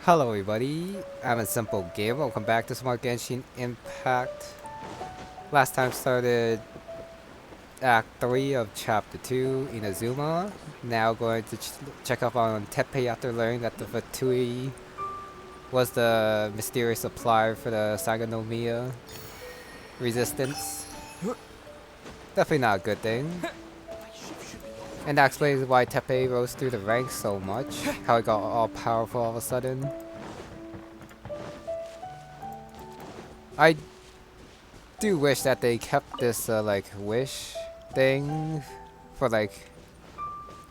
Hello everybody, I'm a simple gamer. Welcome back to Smart Genshin Impact. Last time started Act 3 of Chapter 2 in Azuma. Now going to check up on Teppei after learning that the Fatui was the mysterious supplier for the Saganomiya resistance. Definitely not a good thing. And that explains why Teppei rose through the ranks so much, how it got all powerful all of a sudden. I do wish that they kept this like wish thing for like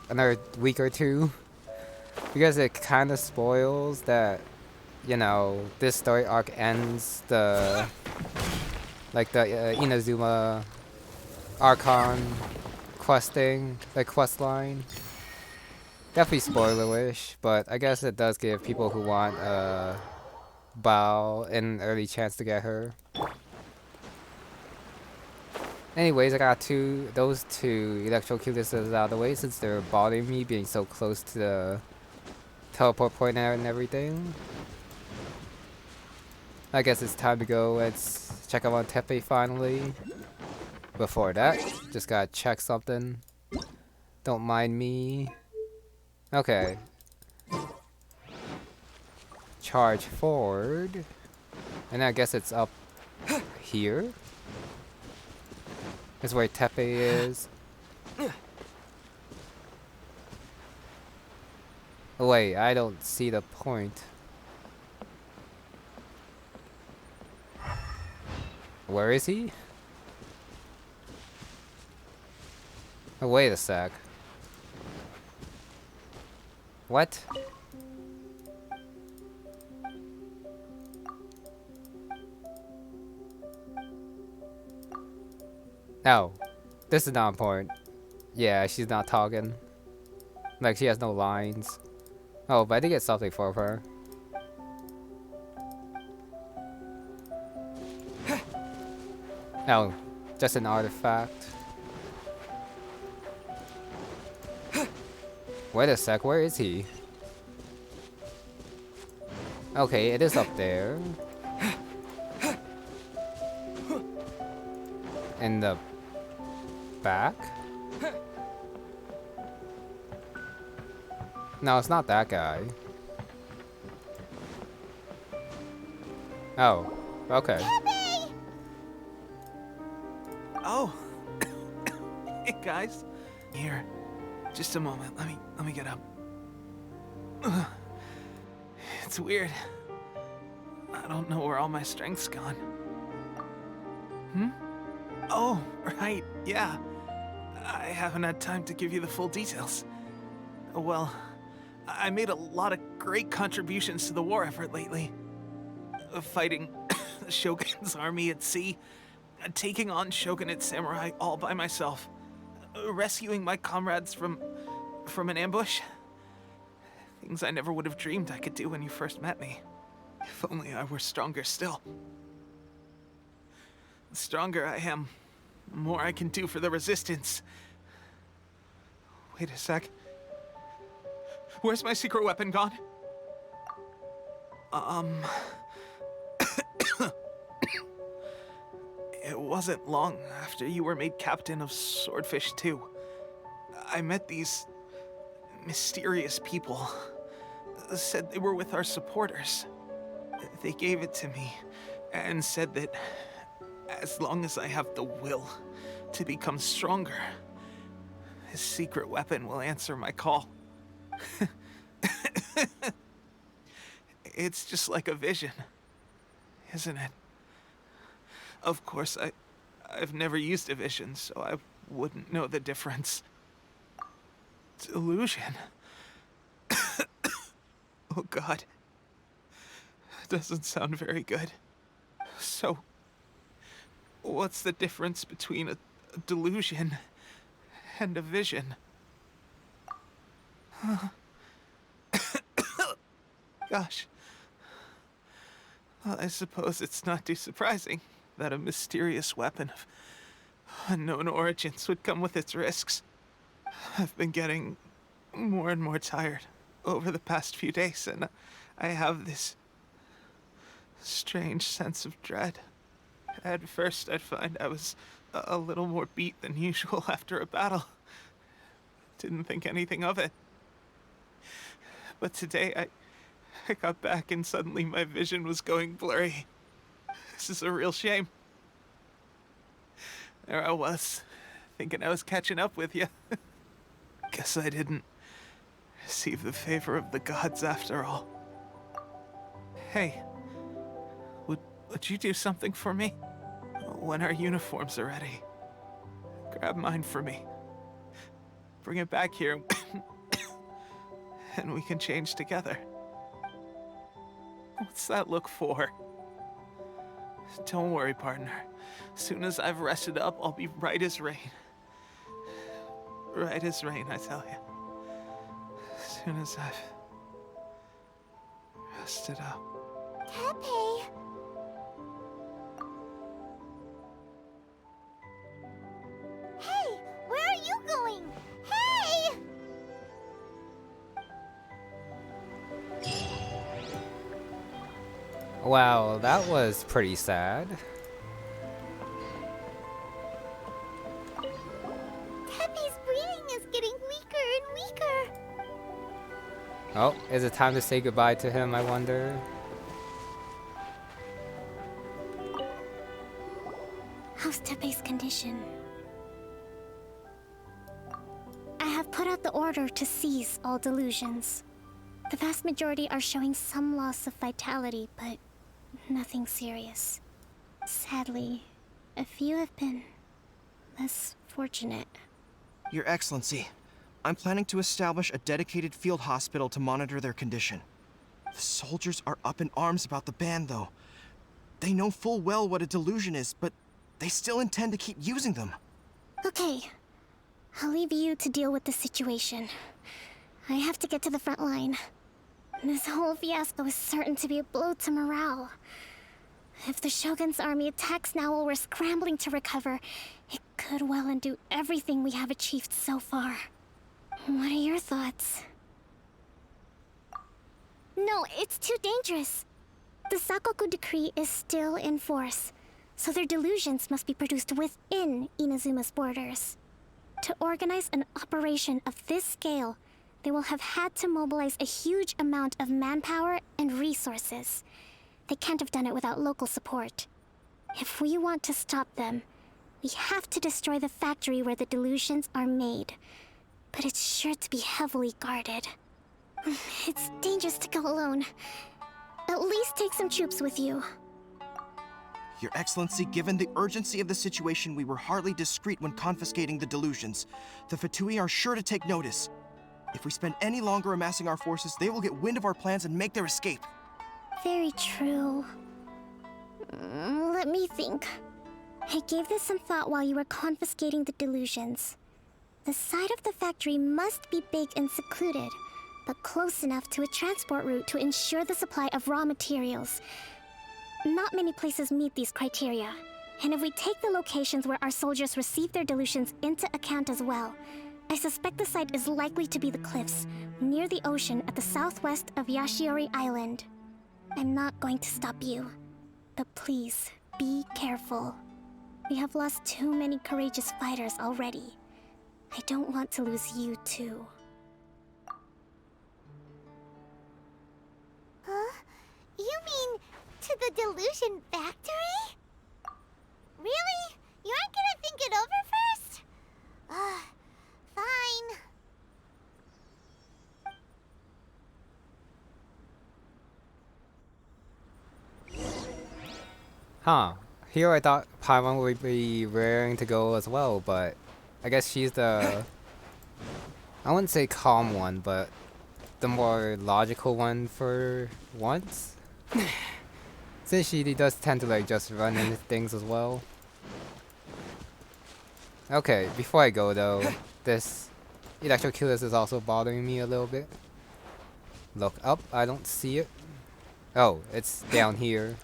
another week or two, because it kind of spoils that, you know, this story arc ends the Inazuma Archon questing, the quest line. Definitely spoiler-ish, but I guess it does give people who want Bao an early chance to get her. Anyways, I got those two electrocutises out of the way since they're bothering me being so close to the teleport point and everything. I guess it's time to go. Let's check out on Teppei finally. Before that, just gotta check something. Don't mind me. Okay. Charge forward. And I guess it's up here. Is where Teppei is. Oh, wait, I don't see the point. Where is he? Oh, wait a sec. What? Oh, this is not important. Yeah, she's not talking. Like, she has no lines. Oh, but I did get something for her. Oh, just an artifact. Wait a sec, where is he? Okay, it is up there. In the back? No, it's not that guy. Oh, okay. Oh, hey guys, here. Just a moment. Let me get up. Ugh. It's weird. I don't know where all my strength's gone. Oh, right. Yeah. I haven't had time to give you the full details. Well, I made a lot of great contributions to the war effort lately. Fighting the Shogun's army at sea, taking on Shogunate samurai all by myself, rescuing my comrades from an ambush. Things I never would have dreamed I could do when you first met me. If only I were stronger still. The stronger I am, the more I can do for the Resistance. Wait a sec. Where's my secret weapon gone? It wasn't long after you were made captain of Swordfish 2. I met these mysterious people. Said they were with our supporters. They gave it to me and said that as long as I have the will to become stronger, his secret weapon will answer my call. It's just like a vision, isn't it? Of course, I've never used a vision, so I wouldn't know the difference. Delusion. Oh God. Doesn't sound very good. So, what's the difference between a delusion and a vision? Gosh. Well, I suppose it's not too surprising that a mysterious weapon of unknown origins would come with its risks. I've been getting more and more tired over the past few days, and I have this strange sense of dread. At first, I'd find I was a little more beat than usual after a battle. Didn't think anything of it. But today, I got back and suddenly my vision was going blurry. This is a real shame. There I was, thinking I was catching up with you. Guess I didn't receive the favor of the gods after all. Hey, would you do something for me? When our uniforms are ready, grab mine for me. Bring it back here, and we can change together. What's that look for? Don't worry, partner. As soon as I've rested up, I'll be right as rain. Right as rain, I tell you. As soon as I've rested up. Teppei! Hey! Where are you going? Hey! Wow, that was pretty sad. Teppei's breathing is getting weaker and weaker. Oh, is it time to say goodbye to him, I wonder? How's Teppei's condition? I have put out the order to seize all delusions. The vast majority are showing some loss of vitality, but nothing serious. Sadly, a few have been less fortunate. Your Excellency, I'm planning to establish a dedicated field hospital to monitor their condition. The soldiers are up in arms about the ban, though. They know full well what a delusion is, but they still intend to keep using them. Okay, I'll leave you to deal with the situation. I have to get to the front line. This whole fiasco is certain to be a blow to morale. If the Shogun's army attacks now while we're scrambling to recover, it could well undo everything we have achieved so far. What are your thoughts? No, it's too dangerous. The Sakoku decree is still in force, so their delusions must be produced within Inazuma's borders. To organize an operation of this scale, they will have had to mobilize a huge amount of manpower and resources. They can't have done it without local support. If we want to stop them, we have to destroy the factory where the delusions are made. But it's sure to be heavily guarded. It's dangerous to go alone. At least take some troops with you. Your Excellency, given the urgency of the situation, we were hardly discreet when confiscating the delusions. The Fatui are sure to take notice. If we spend any longer amassing our forces, they will get wind of our plans and make their escape. Very true. Let me think. I gave this some thought while you were confiscating the delusions. The side of the factory must be big and secluded, but close enough to a transport route to ensure the supply of raw materials. Not many places meet these criteria, and if we take the locations where our soldiers receive their delusions into account as well, I suspect the site is likely to be the cliffs, near the ocean at the southwest of Yashiori Island. I'm not going to stop you, but please, be careful. We have lost too many courageous fighters already. I don't want to lose you too. Huh? You mean to the Delusion factory? Really? You aren't gonna think it over first? Fine. Huh. Here I thought Paimon would be raring to go as well, but I guess she's the... I wouldn't say calm one, but the more logical one for once. Since she does tend to like just run into things as well. Okay, before I go though, this electroculus is also bothering me a little bit. Look up, I don't see it. Oh, it's down here.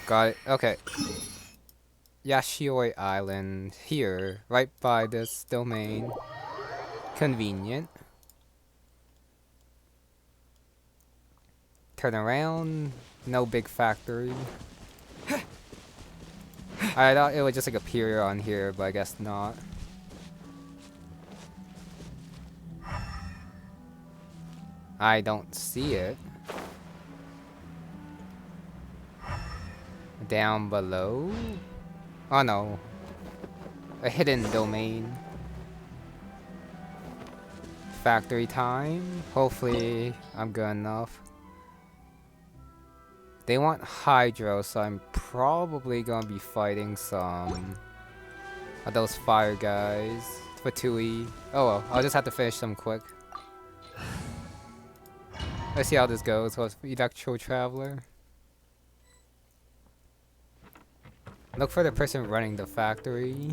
Got it, okay. Yashioi Island, here, right by this domain. Convenient. Turn around. No big factory. I thought it would just like appear on here, but I guess not. I don't see it. Down below? Oh no. A hidden domain. Factory time. Hopefully I'm good enough. They want Hydro, so I'm probably gonna be fighting some of those fire guys. Fatui. Oh well, I'll just have to finish them quick. Let's see how this goes. So it's Electro Traveler. Look for the person running the factory.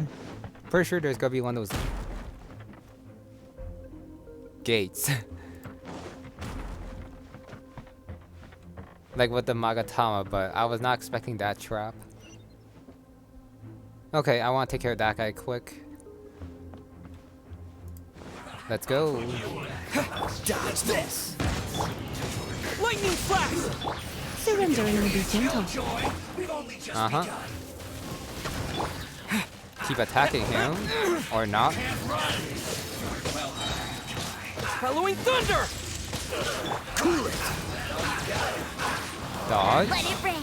Pretty sure there's gonna be one of those gates. Like with the Magatama, but I was not expecting that trap. Okay, I want to take care of that guy quick. Let's go. Dodge this! Lightning flash! Surrendering will be gentle. Uh-huh. Keep attacking him. Or not. Halloween thunder! Cool it! Dodge. Let it rain.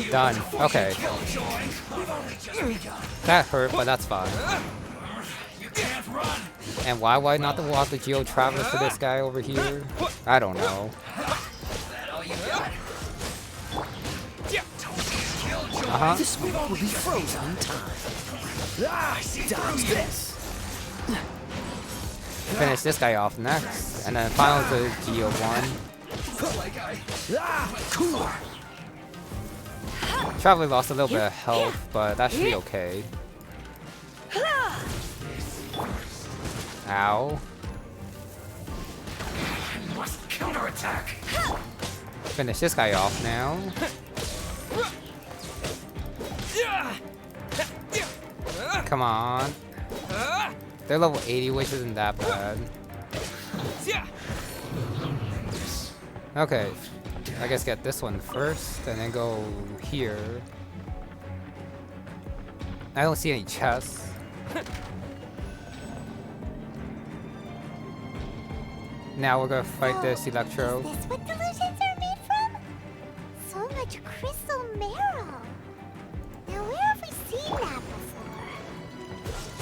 Done. Okay. That hurt, but that's fine. And why not walk the Geo Traveler for this guy over here? I don't know. Uh-huh. This one will be frozen in time. Dodge this! Finish this guy off next. And then final the Geo one. Cool! Traveler lost a little bit of health, but that should be okay. Ow. Must counterattack! Finish this guy off now. Come on. They're level 80, which isn't that bad. Okay. I guess get this one first, and then go here. I don't see any chests. Now we're gonna fight this Electro. Is this what delusions are made from? So much crystal marrow. Now where have we seen that before?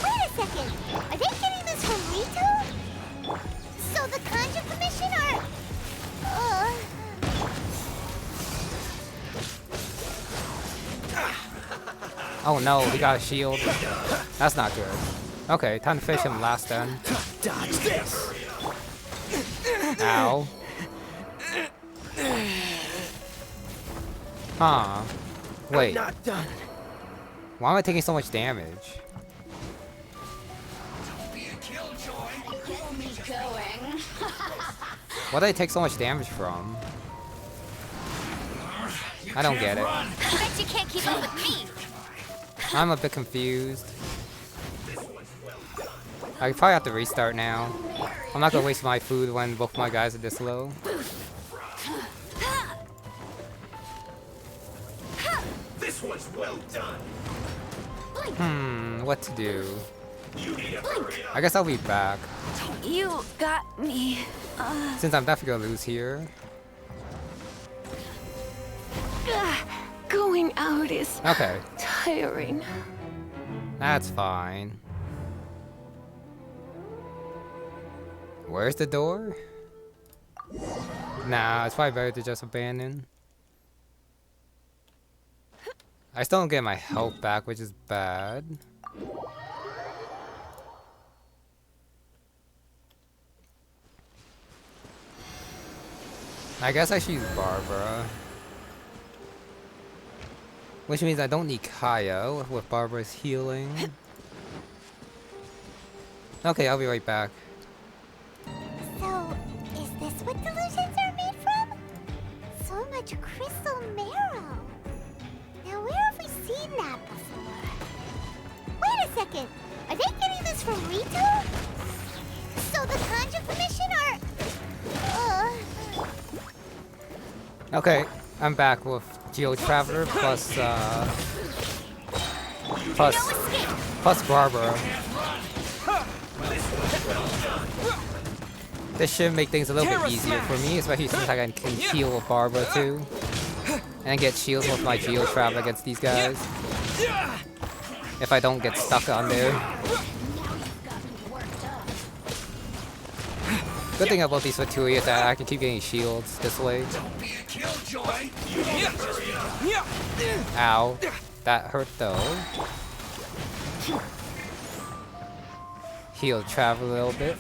Wait a second. Are they getting this from Rito? So the Kanji Commission are... Oh no, we got a shield. That's not good. Okay, time to finish him last then. Dodge this! Ow. Huh. Wait, Not done. why am I taking so much damage? Why did I take so much damage from? I don't get it. I bet you can't keep up with me. I'm a bit confused. I probably have to restart now. I'm not gonna waste my food when both my guys are this low. This one's well done. What to do? I guess I'll be back. You got me. Since I'm definitely gonna lose here. Going out is Okay, tiring. that's fine. Where's the door? Nah, it's probably better to just abandon. I still don't get my health back, which is bad. I guess I should use Barbara. Which means I don't need Kaya with Barbara's healing. Okay, I'll be right back. So, is this what delusions are made from? So much crystal marrow. Now where have we seen that before? Wait a second. Are they getting this from Rito? So the Kanji Commission are... Okay, I'm back with Geo Traveler plus Barbara. This should make things a little bit easier for me, especially since I can heal with Barbara too. And get shields with my Geo Traveler against these guys. If I don't get stuck on there. Good thing about these Fatui is that I can keep getting shields this way. Ow. That hurt though. Heal Travel a little bit.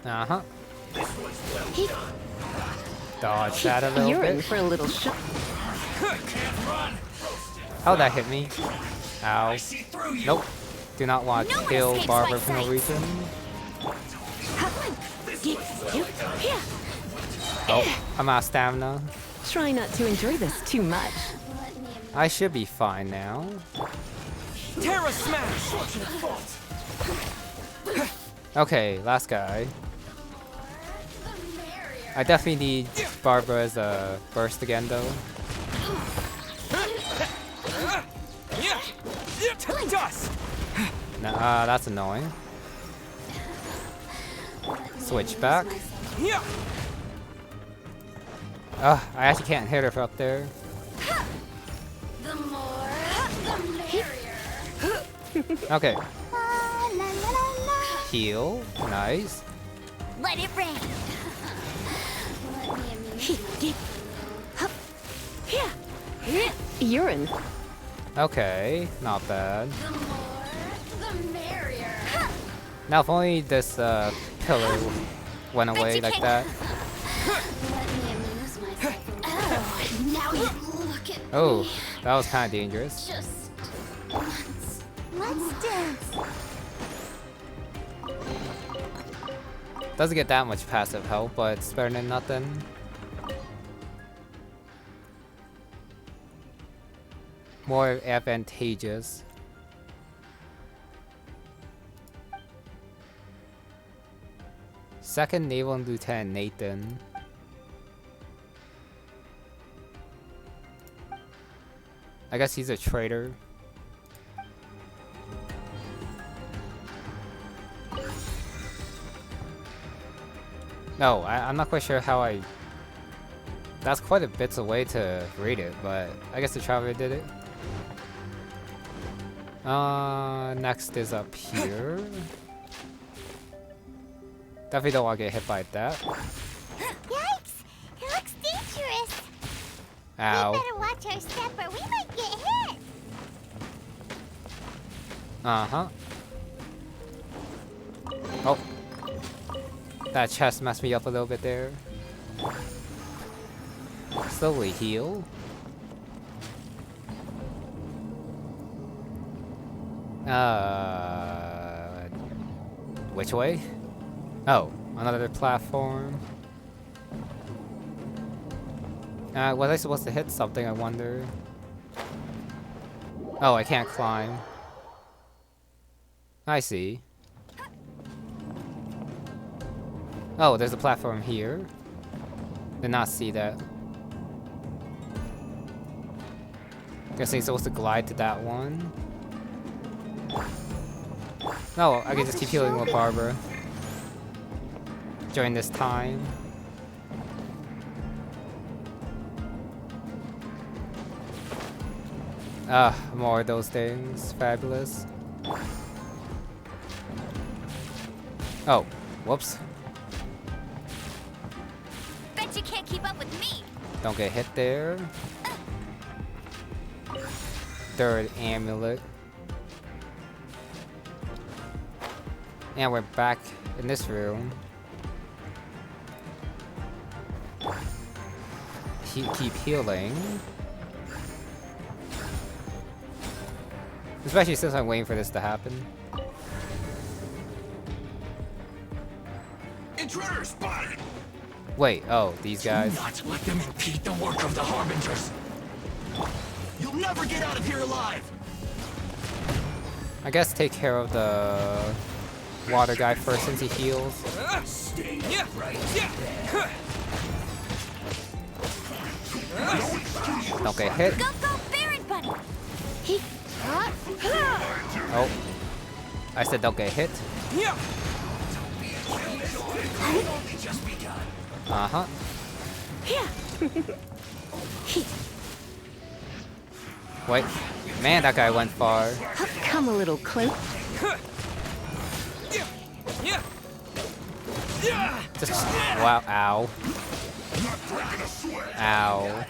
Uh-huh. Dodge that a little You're in bit. for a little shock. How'd that hit me? Ow. Nope. Do not want to kill Barbara for no reason. Oh, I'm out of stamina. Try not to enjoy this too much. I should be fine now. Terra Smash! Okay, last guy. I definitely need Barbara as a burst again though. Nah, that's annoying. Switch back. Ugh, I actually can't hit her from up there. Okay. Heal. Nice. Let it rain. You're in. Okay, not bad. Now if only this pillar went away like that. Oh, that was kind of dangerous. Let's dance. Doesn't get that much passive help, but it's better than nothing. More advantageous. Second Naval Lieutenant Nathan. I guess he's a traitor. No, I'm not quite sure how I... That's quite a bits away to read it, but I guess the Traveler did it. Next is up here. Definitely don't want to get hit by that. Yikes! It looks dangerous. Ow. We better watch our step or we might get hit. Uh-huh. Oh. That chest messed me up a little bit there. Slowly heal. Which way? Oh, another platform. Was I supposed to hit something, I wonder? Oh, I can't climb. I see. Oh, there's a platform here. Did not see that. Guessing it's supposed to glide to that one. No, I can just keep healing with Barbara during this time. More of those things. Fabulous. Oh, whoops. Bet you can't keep up with me. Don't get hit there. Third amulet. And we're back in this room. Keep healing. Especially since I'm waiting for this to happen. Intruder spotted! Wait, oh, these guys. Do not let them impede the work of the Harbingers. You'll never get out of here alive! I guess take care of the water guy first since he heals. Don't get hit. Go, Baron Bunny! Oh. I said don't get hit. Uh-huh. Wait. Man, that guy went far. Come a little close. Just wow, ow. Ow.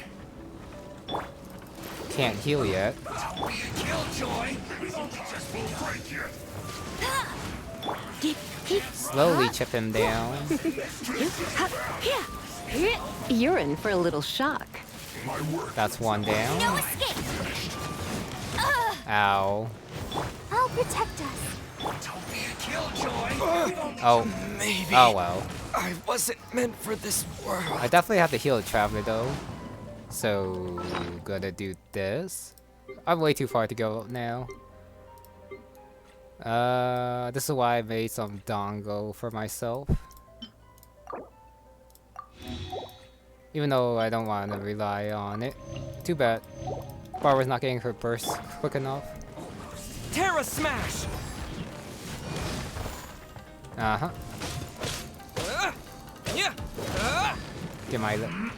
Can't heal yet. Slowly chip him down. You're in for a little shock. That's one down. No escape! Ow. I'll protect us. Oh. Maybe. Oh well. I wasn't meant for this world. I definitely have to heal a traveler though. So gonna do this. I'm way too far to go now. This is why I made some dongo for myself. Even though I don't want to rely on it. Too bad. Barbara's not getting her burst quick enough. Terra Smash! Uh-huh. Get my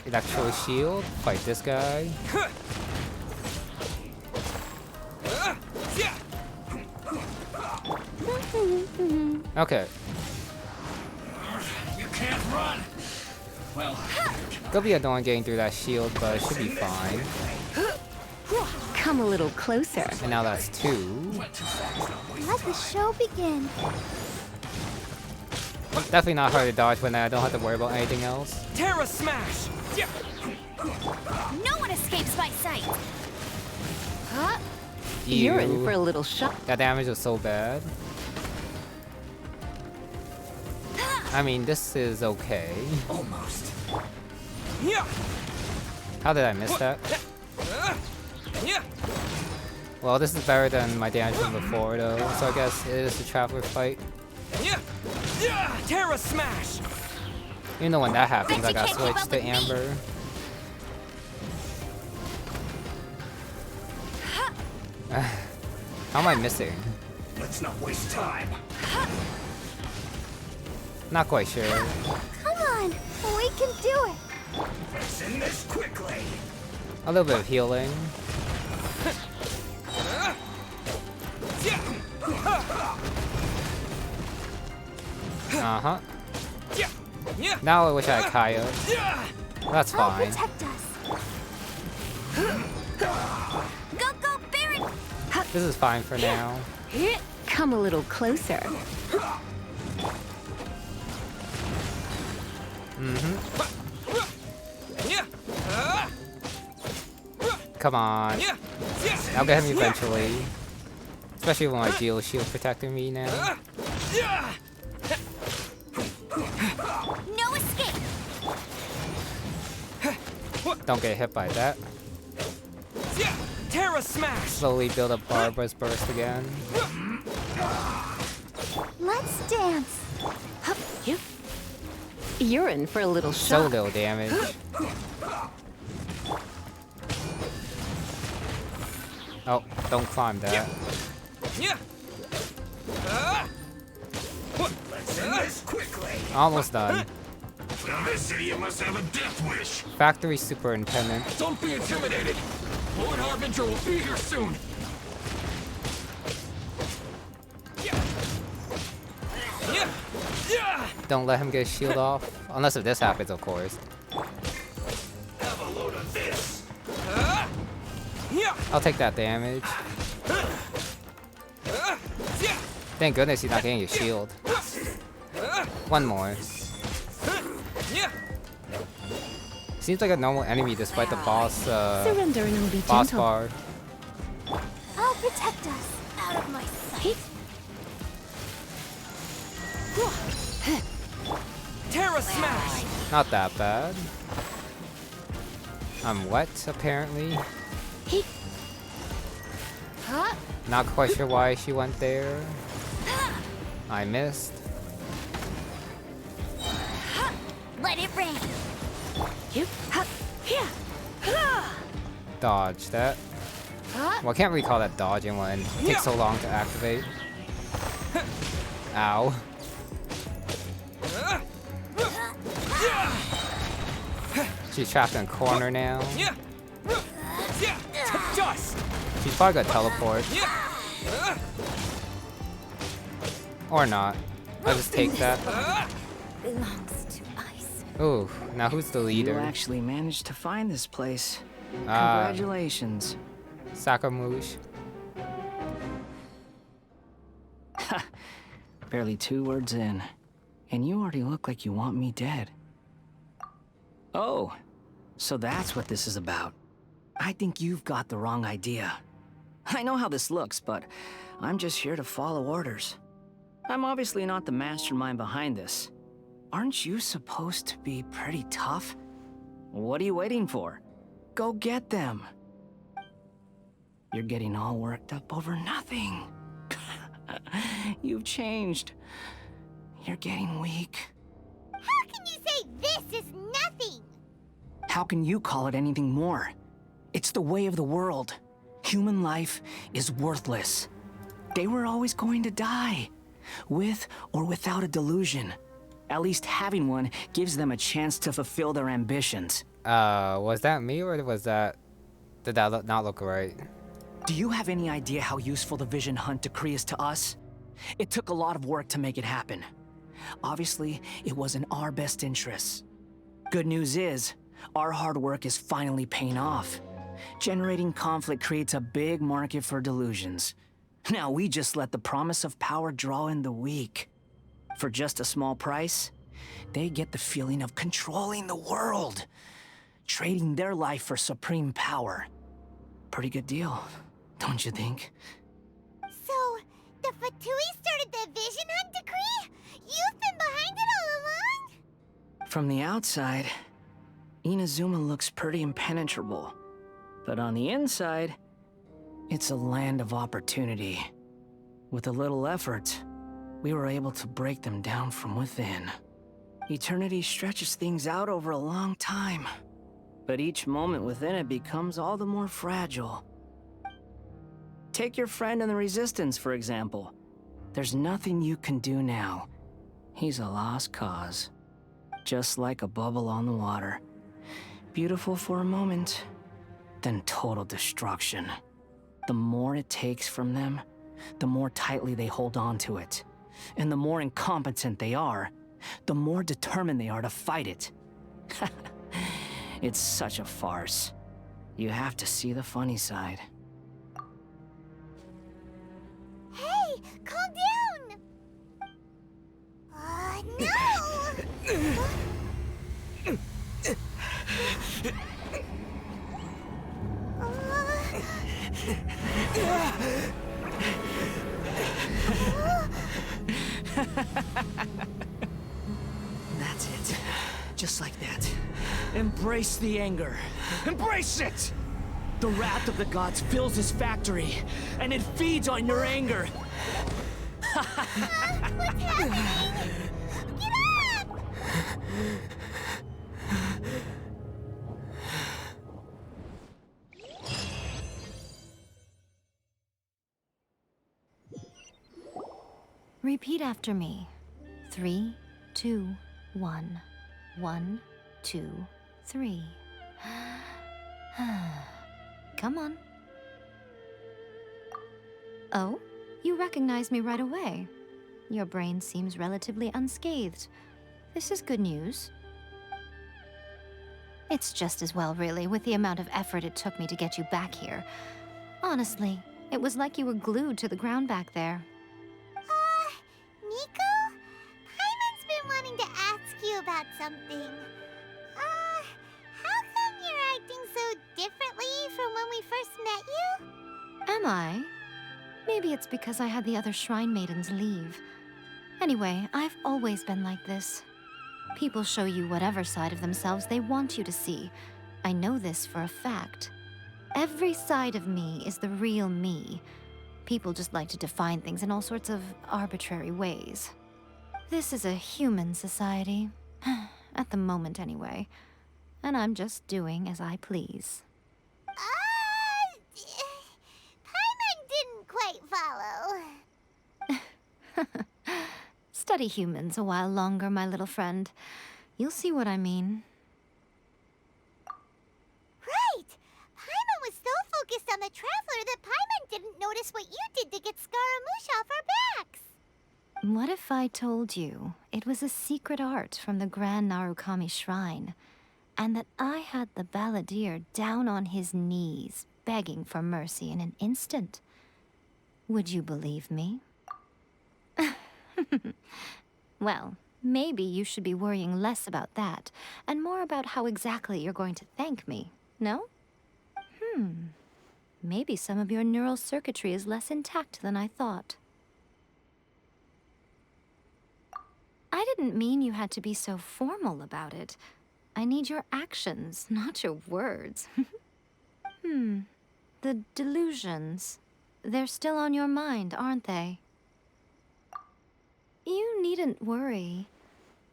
electro shield. Fight this guy. Okay. You can't run! Well, Gonna be annoying getting through that shield, but it should be fine. Come a little closer. And now that's two. Let the show begin. Definitely not hard to dodge when I don't have to worry about anything else. Terra Smash! No one escapes my sight. You're in Ew. for a little shock. That damage was so bad. I mean, this is okay. Almost. How did I miss that? Well, this is better than my damage from before, though. So I guess it is a traveler fight. Terra Smash! You know when that happens, I got switched to Amber. How am I missing? Let's not waste time. Not quite sure. Come on, we can do it. Let's end this quickly. A little bit of healing. Uh-huh. Now I wish I had Kaya. That's I'll fine. protect us. Go, Baron! This is fine for now. Come a little closer. Come on. I'll get him eventually. Especially when my Geo Shield protecting me now. No escape! Don't get hit by that. Terra Smash! Slowly build up Barbara's burst again. Let's dance. You're in for a little So shock. little damage. Oh, don't climb that. Let's end this quickly. Almost done. Now this idiot must have a death wish. Factory Superintendent. Don't be intimidated. Lord Harbinger will be here soon. Don't let him get his shield off. Unless if this happens, of course. Have a load of this. I'll take that damage. Thank goodness he's not getting his shield. One more. Seems like a normal enemy despite the boss Surrender and I'll be boss gentle. bar. I'll protect us. Out of my sight. Terra Smash! Not that bad. I'm wet, apparently. Not quite sure why she went there. I missed. Let it rain. Dodge that. Well, I can't recall that dodging one. It takes so long to activate. Ow. She's trapped in a corner now. She's probably gonna teleport. Or not. I'll just take that. Belongs to ice. Ooh, now who's the You leader? actually managed to find this place. Ah. Congratulations. Sacramouche. Barely 2 words in, and you already look like you want me dead. Oh, so that's what this is about. I think you've got the wrong idea. I know how this looks, but I'm just here to follow orders. I'm obviously not the mastermind behind this. Aren't you supposed to be pretty tough? What are you waiting for? Go get them. You're getting all worked up over nothing. You've changed. You're getting weak. How can you say this is nothing? How can you call it anything more? It's the way of the world. Human life is worthless. They were always going to die, with or without a delusion. At least having one gives them a chance to fulfill their ambitions. Was that me or was that... Did that not look right? Do you have any idea how useful the Vision Hunt decree is to us? It took a lot of work to make it happen. Obviously, it was in our best interests. Good news is, our hard work is finally paying off. Generating conflict creates a big market for delusions. Now we just let the promise of power draw in the weak. For just a small price, they get the feeling of controlling the world, trading their life for supreme power. Pretty good deal, don't you think? So, the Fatui started the Vision Hunt decree? You've been behind it all along? From the outside, Inazuma looks pretty impenetrable. But on the inside, it's a land of opportunity. With a little effort, we were able to break them down from within. Eternity stretches things out over a long time, but each moment within it becomes all the more fragile. Take your friend in the Resistance, for example. There's nothing you can do now. He's a lost cause. Just like a bubble on the water. Beautiful for a moment, then total destruction. The more it takes from them, the more tightly they hold on to it. And the more incompetent they are, the more determined they are to fight it. It's such a farce. You have to see the funny side. Hey, calm down! No! That's it. Just like that. Embrace the anger. Embrace it! The wrath of the gods fills this factory, and it feeds on your anger. What's happening? Get up! Repeat after me. 3, 2, 1. 1, 2, 3. Come on. Oh, you recognize me right away. Your brain seems relatively unscathed. This is good news. It's just as well, really, with the amount of effort it took me to get you back here. Honestly, it was like you were glued to the ground back there. Miko? Paimon's been wanting to ask you about something. How come you're acting so differently from when we first met you? Am I? Maybe it's because I had the other Shrine Maidens leave. Anyway, I've always been like this. People show you whatever side of themselves they want you to see. I know this for a fact. Every side of me is the real me. People just like to define things in all sorts of arbitrary ways. This is a human society. At the moment, anyway. And I'm just doing as I please. Paimon didn't quite follow. Study humans a while longer, my little friend. You'll see what I mean. Right! Paimon was so focused on the Traveler that Paimon didn't notice what you did to get Scaramouche off our backs. What if I told you it was a secret art from the Grand Narukami Shrine, and that I had the balladeer down on his knees, begging for mercy in an instant? Would you believe me? Well, maybe you should be worrying less about that, and more about how exactly you're going to thank me, no? Maybe some of your neural circuitry is less intact than I thought. I didn't mean you had to be so formal about it. I need your actions, not your words. The delusions. They're still on your mind, aren't they? You needn't worry.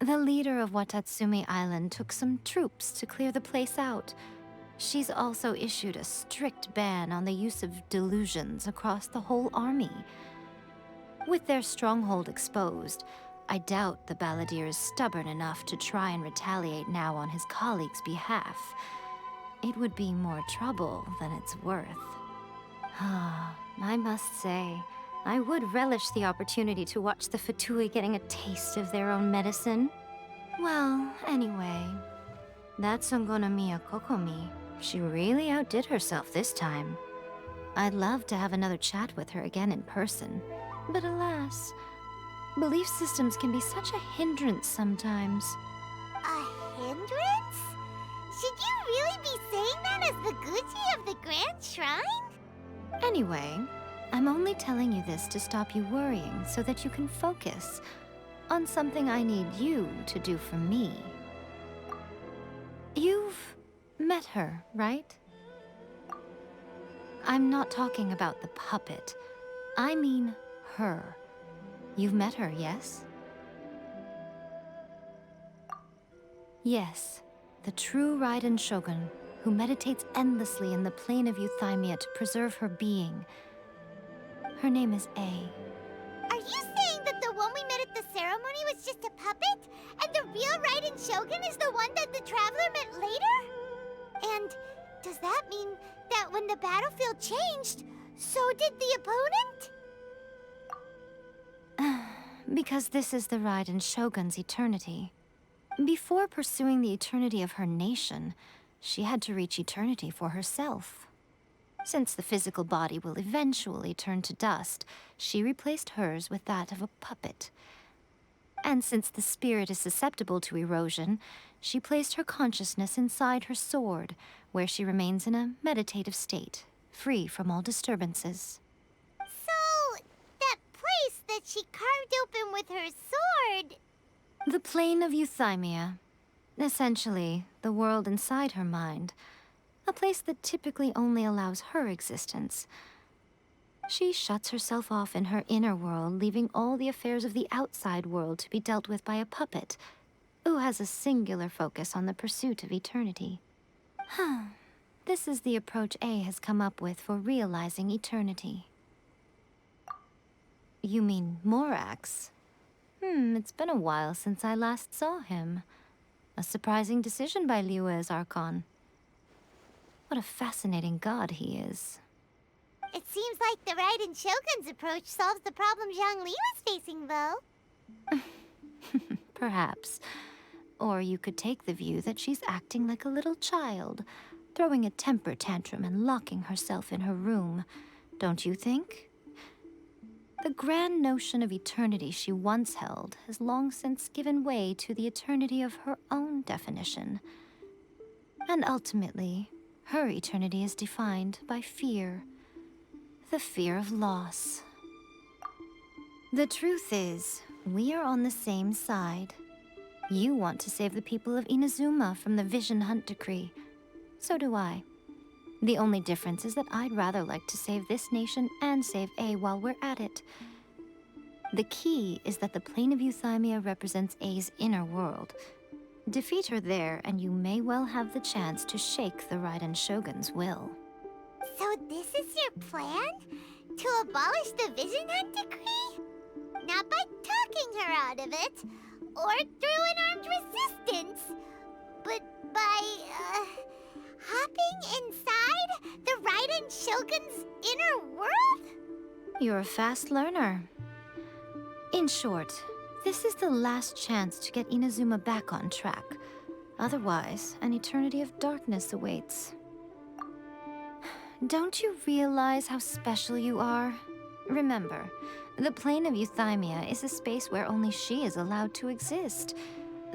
The leader of Watatsumi Island took some troops to clear the place out. She's also issued a strict ban on the use of delusions across the whole army. With their stronghold exposed, I doubt the balladeer is stubborn enough to try and retaliate now on his colleagues' behalf. It would be more trouble than it's worth. I must say, I would relish the opportunity to watch the Fatui getting a taste of their own medicine. Well, anyway, that Songonomiya Kokomi, she really outdid herself this time. I'd love to have another chat with her again in person, but alas, belief systems can be such a hindrance sometimes. A hindrance? Should you really be saying that as the Gucci of the Grand Shrine? Anyway, I'm only telling you this to stop you worrying so that you can focus on something I need you to do for me. You've met her, right? I'm not talking about the puppet. I mean her. You've met her, yes? Yes, the true Raiden Shogun, who meditates endlessly in the plane of Euthymia to preserve her being. Her name is Yae. Are you saying that the one we met at the ceremony was just a puppet? And the real Raiden Shogun is the one that the Traveler met later? And does that mean that when the battlefield changed, so did the opponent? Because this is the Raiden Shogun's eternity. Before pursuing the eternity of her nation, she had to reach eternity for herself. Since the physical body will eventually turn to dust, she replaced hers with that of a puppet. And since the spirit is susceptible to erosion, she placed her consciousness inside her sword, where she remains in a meditative state, free from all disturbances. So, that place that she carved open with her sword... The plane of Euthymia. Essentially, the world inside her mind. A place that typically only allows her existence. She shuts herself off in her inner world, leaving all the affairs of the outside world to be dealt with by a puppet, who has a singular focus on the pursuit of eternity. This is the approach A has come up with for realizing eternity. You mean Morax? It's been a while since I last saw him. A surprising decision by Liyue's Archon. What a fascinating god he is. It seems like the Raiden Shogun's approach solves the problem Zhang Li was facing, though. Perhaps. Or you could take the view that she's acting like a little child, throwing a temper tantrum and locking herself in her room. Don't you think? The grand notion of eternity she once held has long since given way to the eternity of her own definition. And ultimately, her eternity is defined by fear. The fear of loss. The truth is, we are on the same side. You want to save the people of Inazuma from the Vision Hunt decree. So do I. The only difference is that I'd rather like to save this nation and save A while we're at it. The key is that the plane of Euthymia represents A's inner world. Defeat her there, and you may well have the chance to shake the Raiden Shogun's will. So this is your plan? To abolish the Vision Hunt decree? Not by talking her out of it, or through an armed resistance, but by, hopping inside the Raiden Shogun's inner world? You're a fast learner. In short, this is the last chance to get Inazuma back on track. Otherwise, an eternity of darkness awaits. Don't you realize how special you are? Remember, the plane of Euthymia is a space where only she is allowed to exist.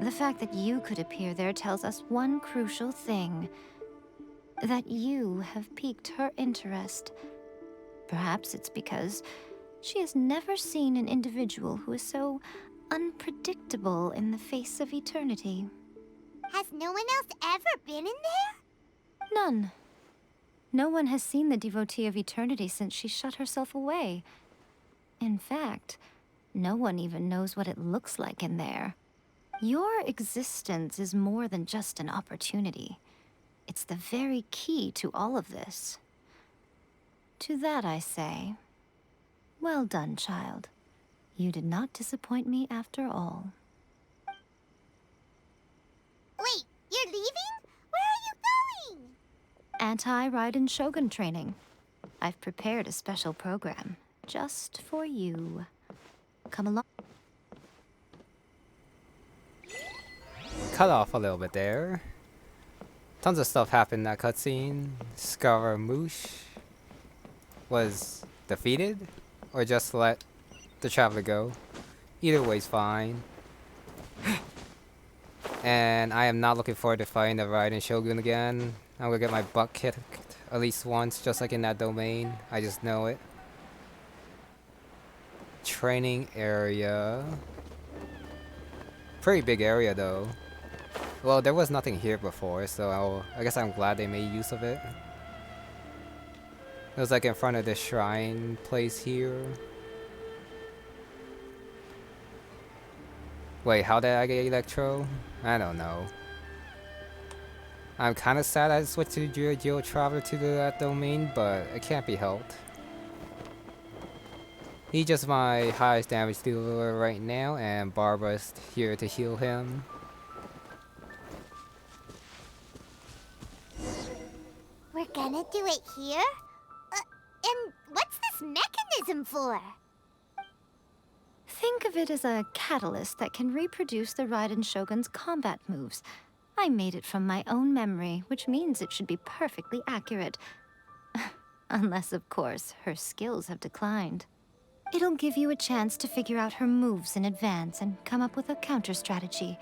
The fact that you could appear there tells us one crucial thing. That you have piqued her interest. Perhaps it's because she has never seen an individual who is so unpredictable in the face of eternity. Has no one else ever been in there? None. No one has seen the devotee of eternity since she shut herself away. In fact, no one even knows what it looks like in there. Your existence is more than just an opportunity. It's the very key to all of this. To that I say, well done, child. You did not disappoint me after all. Wait, you're leaving? Where are you going? Anti-Raiden Shogun training. I've prepared a special program just for you. Come along. Cut off a little bit there. Tons of stuff happened in that cutscene. Scaramouche was defeated, or just let the traveler go. Either way's fine. And I am not looking forward to fighting the Raiden Shogun again. I'm gonna get my butt kicked at least once, just like in that domain. I just know it. Training area. Pretty big area though. Well, there was nothing here before, so I guess I'm glad they made use of it. It was like in front of this shrine place here. Wait, how did I get Electro? I don't know. I'm kind of sad I switched to Geo Traveler to that domain, but it can't be helped. He's just my highest damage dealer right now, and Barbara's here to heal him. We're gonna do it here? And what's this mechanism for? Think of it as a catalyst that can reproduce the Raiden Shogun's combat moves. I made it from my own memory, which means it should be perfectly accurate. Unless, of course, her skills have declined. It'll give you a chance to figure out her moves in advance and come up with a counter strategy.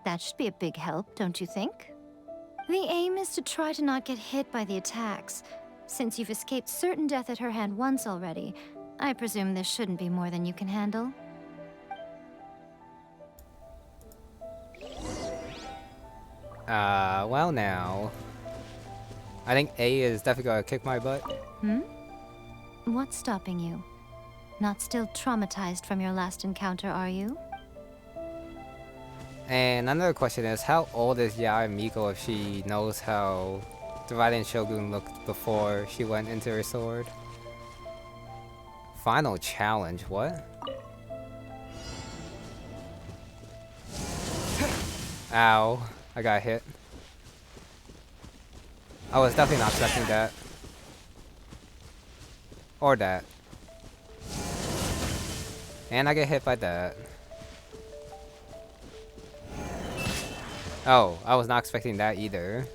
That should be a big help, don't you think? The aim is to try to not get hit by the attacks. Since you've escaped certain death at her hand once already, I presume this shouldn't be more than you can handle. Well now. I think A is definitely gonna kick my butt. What's stopping you? Not still traumatized from your last encounter, are you? And another question is, how old is Yae Miko if she knows how the Raiden Shogun looked before she went into her sword? Final challenge, what? Ow, I got hit. I was definitely not expecting that. Or that. And I get hit by that. Oh, I was not expecting that either.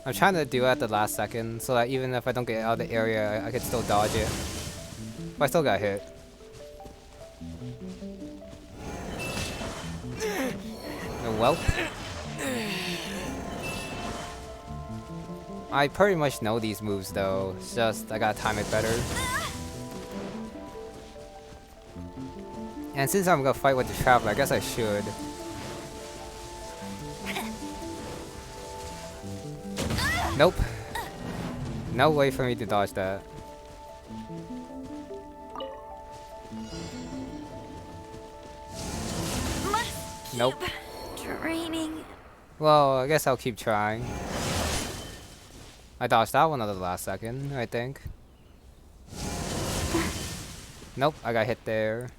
I'm trying to do it at the last second so that even if I don't get out of the area, I can still dodge it. But I still got hit. Well. I pretty much know these moves though, it's just I gotta time it better. And since I'm gonna fight with the Traveler, I guess I should. Nope. No way for me to dodge that. Nope. Draining. Well, I guess I'll keep trying. I dodged that one at the last second, I think. Nope, I got hit there.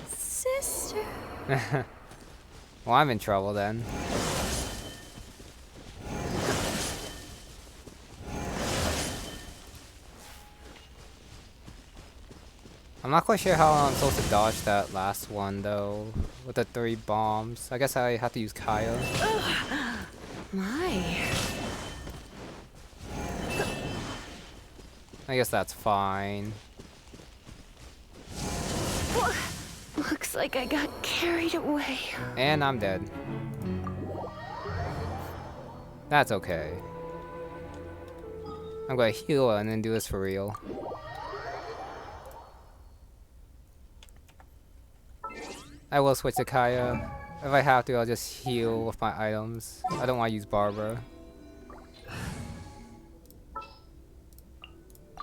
Sister. Well, I'm in trouble then. I'm not quite sure how I'm supposed to dodge that last one though, with the 3 bombs. I guess I have to use Kaya. My. I guess that's fine. Looks like I got carried away. And I'm dead. That's okay. I'm gonna heal and then do this for real. I will switch to Kaya. If I have to, I'll just heal with my items. I don't want to use Barbara.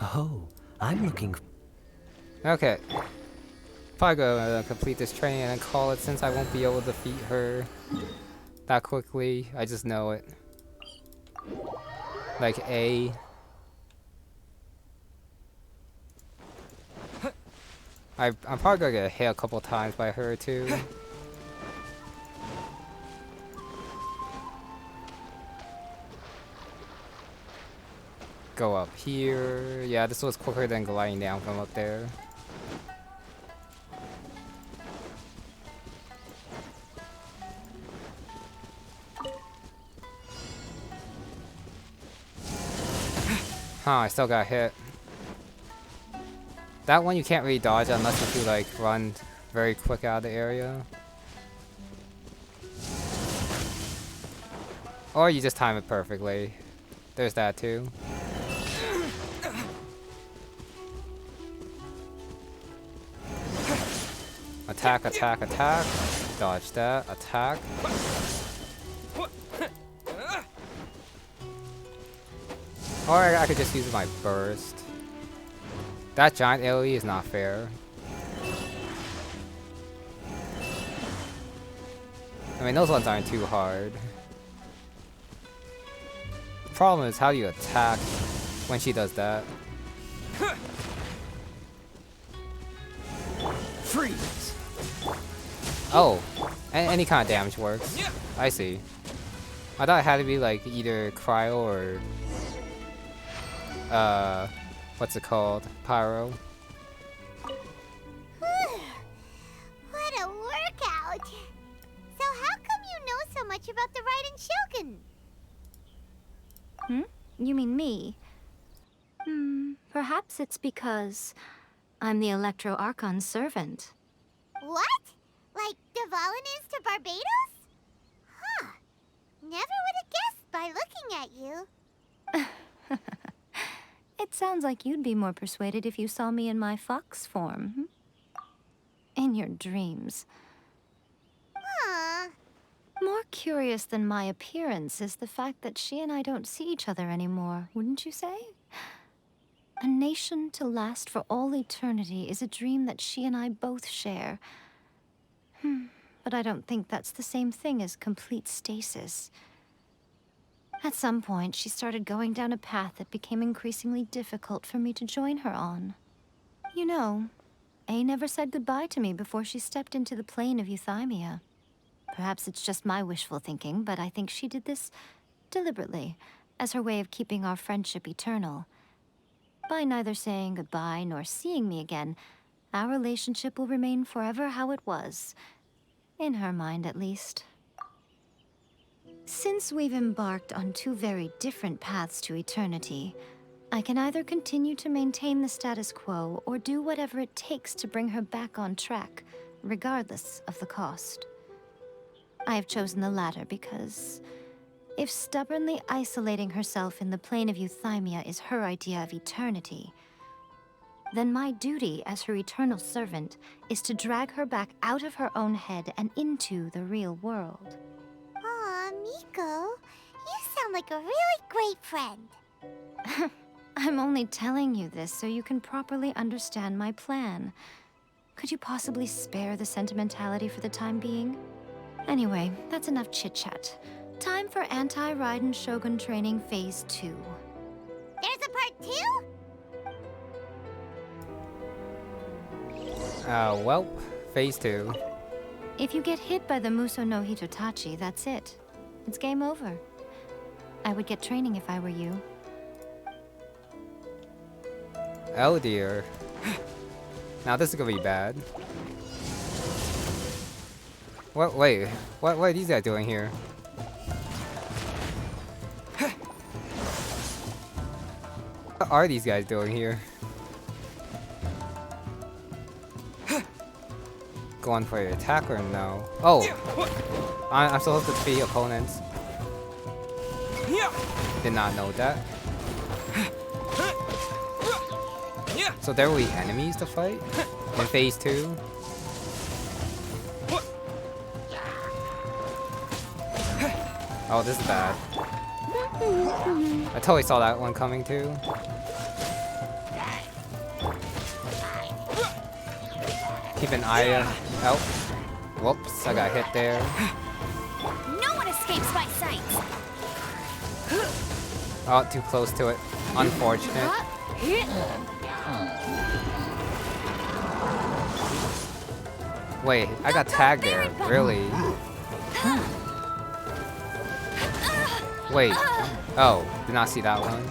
Oh, I'm looking. Okay. Probably gonna complete this training and then call it since I won't be able to defeat her that quickly. I just know it. Like A. I'm probably gonna get hit a couple times by her too. Go up here. Yeah, this was quicker than gliding down from up there. Huh, I still got hit. That one you can't really dodge unless if you like run very quick out of the area. Or you just time it perfectly. There's that too. Attack, attack, attack. Dodge that. Attack. Or I could just use my burst. That giant AoE is not fair. I mean, those ones aren't too hard. The problem is, how do you attack when she does that? Freeze! Oh, any kind of damage works. I see. I thought it had to be like either Cryo or what's it called? Pyro. What a workout! So how come you know so much about the Raiden Shogun? You mean me? Perhaps it's because I'm the Electro Archon's servant. What? Like Devalin is to Barbados? Huh. Never would have guessed by looking at you. It sounds like you'd be more persuaded if you saw me in my fox form. In your dreams. Huh. More curious than my appearance is the fact that she and I don't see each other anymore, wouldn't you say? A nation to last for all eternity is a dream that she and I both share. But I don't think that's the same thing as complete stasis. At some point, she started going down a path that became increasingly difficult for me to join her on. You know, A never said goodbye to me before she stepped into the plane of Euthymia. Perhaps it's just my wishful thinking, but I think she did this deliberately, as her way of keeping our friendship eternal. By neither saying goodbye nor seeing me again, our relationship will remain forever how it was. In her mind, at least. Since we've embarked on two very different paths to eternity, I can either continue to maintain the status quo or do whatever it takes to bring her back on track, regardless of the cost. I have chosen the latter because if stubbornly isolating herself in the plane of Euthymia is her idea of eternity, then my duty as her eternal servant is to drag her back out of her own head and into the real world. Aw, Miko, you sound like a really great friend. I'm only telling you this so you can properly understand my plan. Could you possibly spare the sentimentality for the time being? Anyway, that's enough chit-chat. Time for anti-Raiden Shogun training phase 2. There's a part 2? Well, phase 2. If you get hit by the Muso no Hitotachi, that's it. It's game over. I would get training if I were you. Oh dear. Now this is gonna be bad. What? Wait. What are these guys doing here? What are these guys doing here? Going for your attack or no? Oh! I'm supposed to be opponents. Did not know that. So there will be enemies to fight in phase 2? Oh, this is bad. I totally saw that one coming too. Keep an eye out. Whoops, I got hit there. No one escapes my sight! Oh, too close to it. Unfortunate. Wait, I got tagged there. Really? Wait. Oh, did not see that one.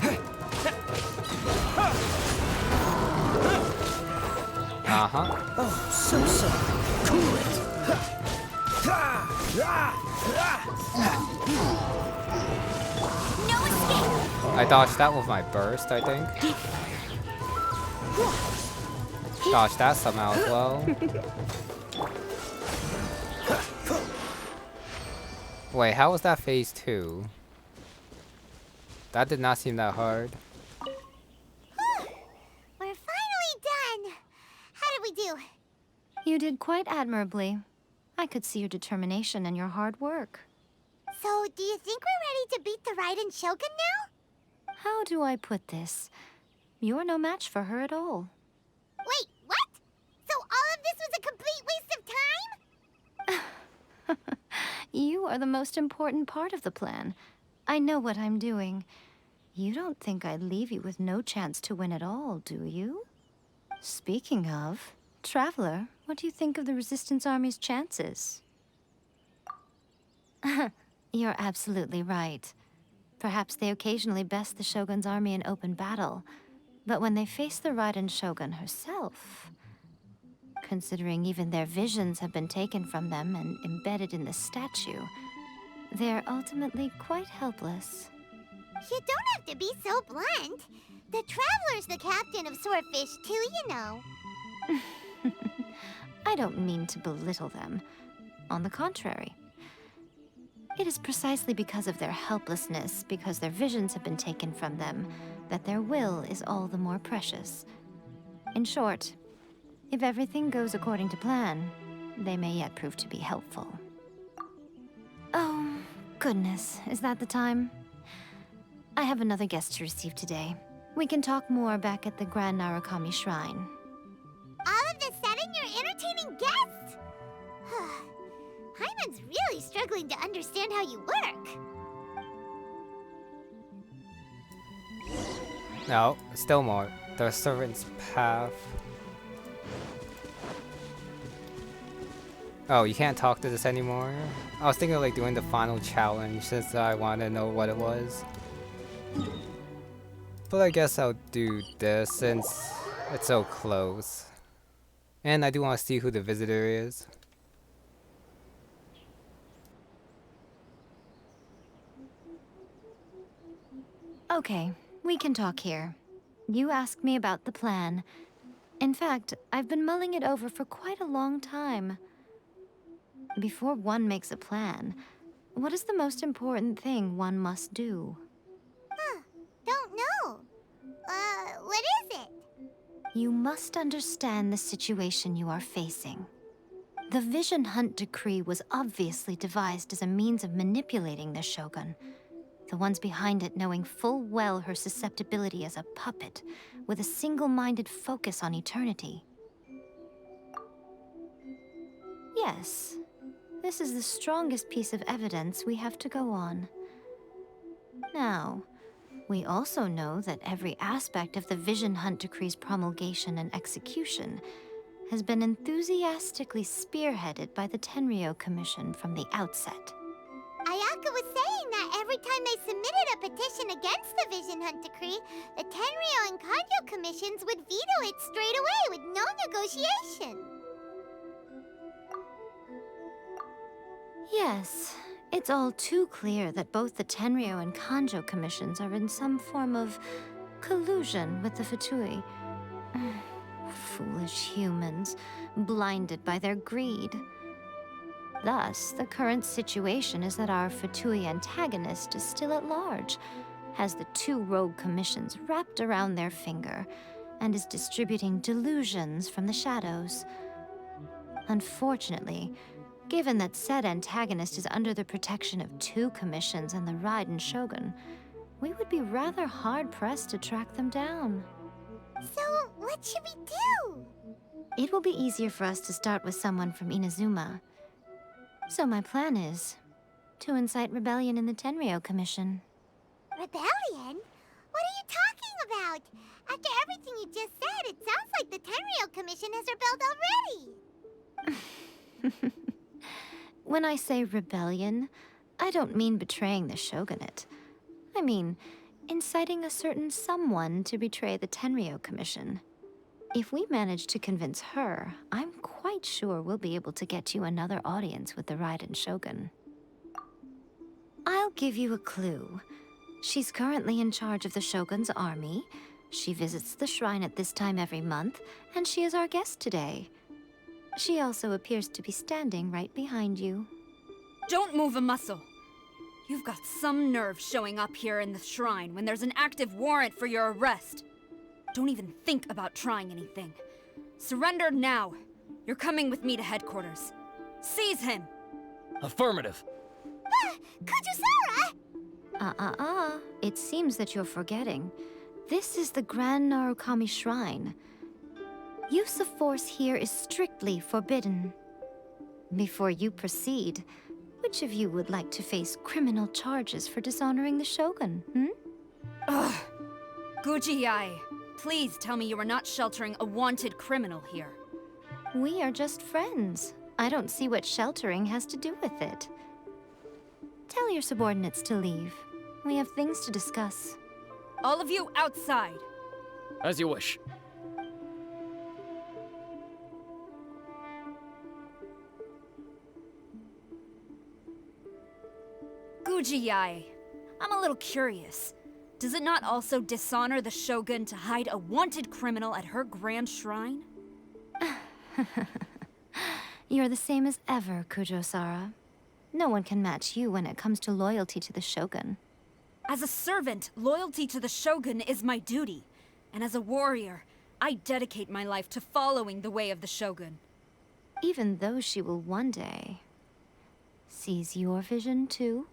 Uh-huh. Oh, so sorry. Cool it. No escape! I dodged that with my burst, I think. Dodged that somehow as well. Wait, how was that phase 2? That did not seem that hard. We're finally done! How did we do? You did quite admirably. I could see your determination and your hard work. So, do you think we're ready to beat the Raiden Shogun now? How do I put this? You're no match for her at all. Wait, what? So all of this was a complete waste of time? You are the most important part of the plan. I know what I'm doing. You don't think I'd leave you with no chance to win at all, do you? Speaking of, Traveler, what do you think of the Resistance Army's chances? You're absolutely right. Perhaps they occasionally best the Shogun's army in open battle, but when they face the Raiden Shogun herself, considering even their visions have been taken from them and embedded in the statue, they're ultimately quite helpless. You don't have to be so blunt. The Traveler's the captain of Swordfish too, you know. I don't mean to belittle them. On the contrary. It is precisely because of their helplessness, because their visions have been taken from them, that their will is all the more precious. In short, if everything goes according to plan, they may yet prove to be helpful. Oh, goodness, is that the time? I have another guest to receive today. We can talk more back at the Grand Narukami Shrine. All of the sudden, you're entertaining guests? Hyman's really struggling to understand how you work. No, still more. The Servant's Path. Oh, you can't talk to this anymore? I was thinking of like doing the final challenge since I wanted to know what it was. But I guess I'll do this since it's so close. And I do want to see who the visitor is. Okay, we can talk here. You asked me about the plan. In fact, I've been mulling it over for quite a long time. Before one makes a plan, what is the most important thing one must do? Don't know. What is it? You must understand the situation you are facing. The Vision Hunt Decree was obviously devised as a means of manipulating the Shogun, the ones behind it knowing full well her susceptibility as a puppet, with a single-minded focus on eternity. Yes, this is the strongest piece of evidence we have to go on. Now, we also know that every aspect of the Vision Hunt Decree's promulgation and execution has been enthusiastically spearheaded by the Tenryou Commission from the outset. Ayaka was saying that every time they submitted a petition against the Vision Hunt Decree, the Tenryou and Kujou commissions would veto it straight away with no negotiation. Yes, it's all too clear that both the Tenryou and Kujou commissions are in some form of collusion with the Fatui. Foolish humans, blinded by their greed. Thus, the current situation is that our Fatui antagonist is still at large, has the two rogue commissions wrapped around their finger, and is distributing delusions from the shadows. Unfortunately, given that said antagonist is under the protection of two commissions and the Raiden Shogun, we would be rather hard-pressed to track them down. So, what should we do? It will be easier for us to start with someone from Inazuma. So my plan is to incite rebellion in the Tenryou Commission. Rebellion? What are you talking about? After everything you just said, it sounds like the Tenryou Commission has rebelled already. When I say rebellion, I don't mean betraying the shogunate. I mean inciting a certain someone to betray the Tenryou Commission. If we manage to convince her, I'm quite sure we'll be able to get you another audience with the Raiden Shogun. I'll give you a clue. She's currently in charge of the Shogun's army. She visits the shrine at this time every month, and she is our guest today. She also appears to be standing right behind you. Don't move a muscle. You've got some nerve showing up here in the shrine when there's an active warrant for your arrest. Don't even think about trying anything. Surrender now. You're coming with me to headquarters. Seize him! Affirmative. Kujou Sara! It seems that you're forgetting. This is the Grand Narukami Shrine. Use of force here is strictly forbidden. Before you proceed, which of you would like to face criminal charges for dishonoring the Shogun, Ugh. Guji Yae, please tell me you are not sheltering a wanted criminal here. We are just friends. I don't see what sheltering has to do with it. Tell your subordinates to leave. We have things to discuss. All of you outside. As you wish. Guji Yae, I'm a little curious. Does it not also dishonor the Shogun to hide a wanted criminal at her grand shrine? You're the same as ever, Kujou Sara. No one can match you when it comes to loyalty to the Shogun. As a servant, loyalty to the Shogun is my duty. And as a warrior, I dedicate my life to following the way of the Shogun. Even though she will one day seize your vision too?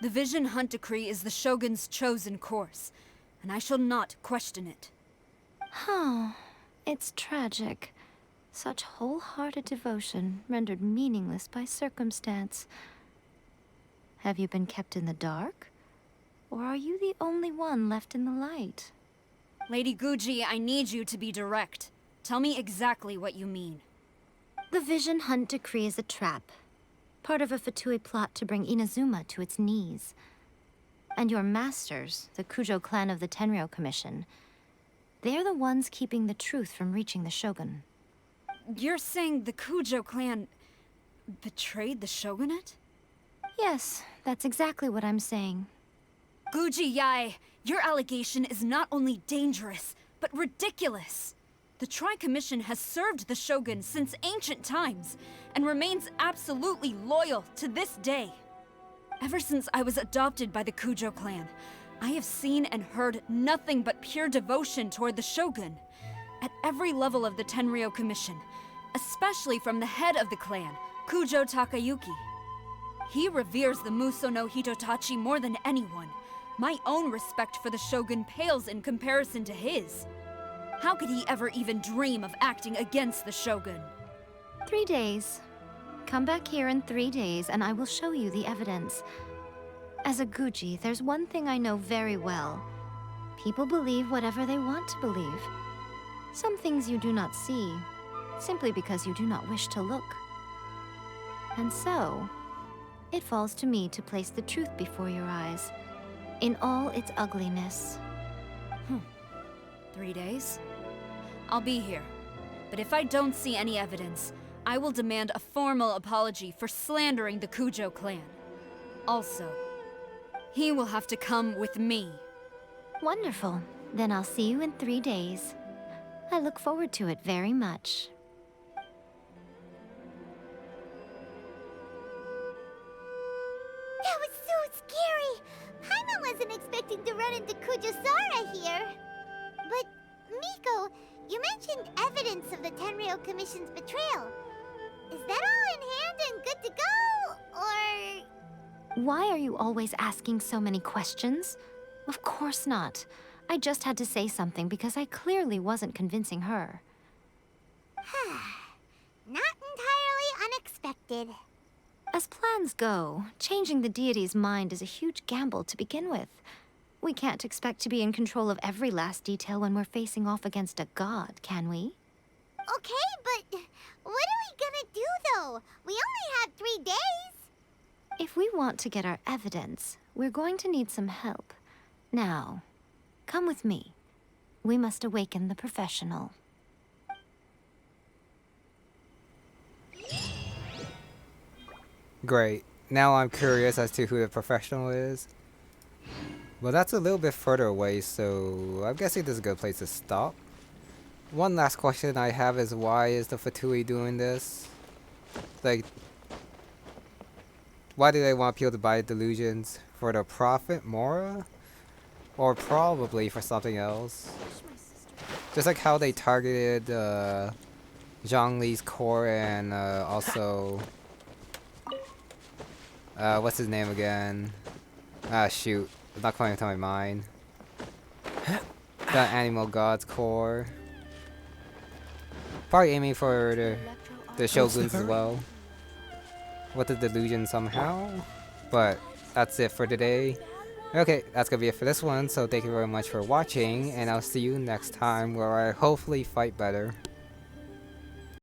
The Vision Hunt Decree is the Shogun's chosen course, and I shall not question it. It's tragic. Such wholehearted devotion rendered meaningless by circumstance. Have you been kept in the dark? Or are you the only one left in the light? Lady Guji, I need you to be direct. Tell me exactly what you mean. The Vision Hunt Decree is a trap. Part of a Fatui plot to bring Inazuma to its knees. And your masters, the Kujou clan of the Tenryou Commission, they're the ones keeping the truth from reaching the Shogun. You're saying the Kujou clan betrayed the Shogunate? Yes, that's exactly what I'm saying. Guji Yae, your allegation is not only dangerous, but ridiculous. The Tri-Commission has served the Shogun since ancient times, and remains absolutely loyal to this day. Ever since I was adopted by the Kujou clan, I have seen and heard nothing but pure devotion toward the Shogun. at every level of the Tenryou Commission, especially from the head of the clan, Kujou Takayuki. He reveres the Muso no Hitotachi more than anyone. My own respect for the Shogun pales in comparison to his. How could he ever even dream of acting against the Shogun? 3 days. Come back here in 3 days and I will show you the evidence. As a Guji, there's one thing I know very well. People believe whatever they want to believe. Some things you do not see, simply because you do not wish to look. And so, it falls to me to place the truth before your eyes, in all its ugliness. 3 days? I'll be here. But if I don't see any evidence, I will demand a formal apology for slandering the Kujou clan. Also, he will have to come with me. Wonderful. Then I'll see you in 3 days. I look forward to it very much. That was so scary! Paimon wasn't expecting to run into Kujou Sara here. But, Miko, you mentioned evidence of the Tenryou Commission's betrayal. Is that all in hand and good to go, or...? Why are you always asking so many questions? Of course not. I just had to say something because I clearly wasn't convincing her. Not entirely unexpected. As plans go, changing the deity's mind is a huge gamble to begin with. We can't expect to be in control of every last detail when we're facing off against a god, can we? Okay, but what are we gonna do, though? We only have 3 days. If we want to get our evidence, we're going to need some help. Now, come with me. We must awaken the professional. Great. Now I'm curious as to who the professional is. Well, that's a little bit further away, so I'm guessing this is a good place to stop. One last question I have is, why is the Fatui doing this? Like, why do they want people to buy delusions? For the profit, Mora? Or probably for something else? Just like how they targeted Zhongli's core and also... what's his name again? Ah, shoot. It's not coming to my mind. The Animal God's core. Probably aiming for the Shoguns as well. With the delusion somehow. But that's it for today. Okay, that's gonna be it for this one. So thank you very much for watching. And I'll see you next time where I hopefully fight better.